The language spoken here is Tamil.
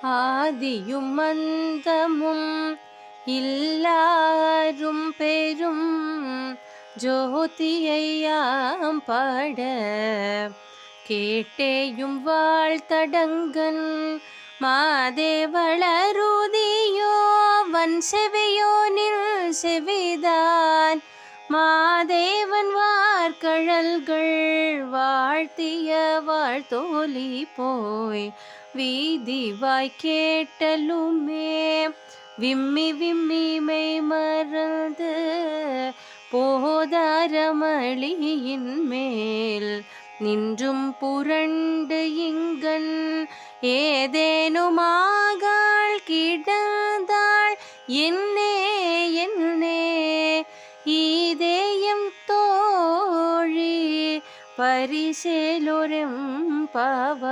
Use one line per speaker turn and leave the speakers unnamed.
ஆதியும் அந்தமும் இல்லாரும் பெரும் ஜோதியையாம் பாட கேட்டேயும் வாழ்த்தடங்கன் மாதேவளருதியோ வன் செவியோனில் செவிதான் மாதேவன் வார்கழல்கள் வாழ்த்திய வாழ்த்தோலி போய் வீதிவாய் கேட்டலுமே விம்மி விம்மி மெய் மறந்து போதாரமளியின் மேல் நின்றும் புரண்டு இங்கன் ஏதேனுமாகாள் கிடந்தாள் என்னே என்னே ஈதேயம் தோழி பரிசேலொரும் பாவ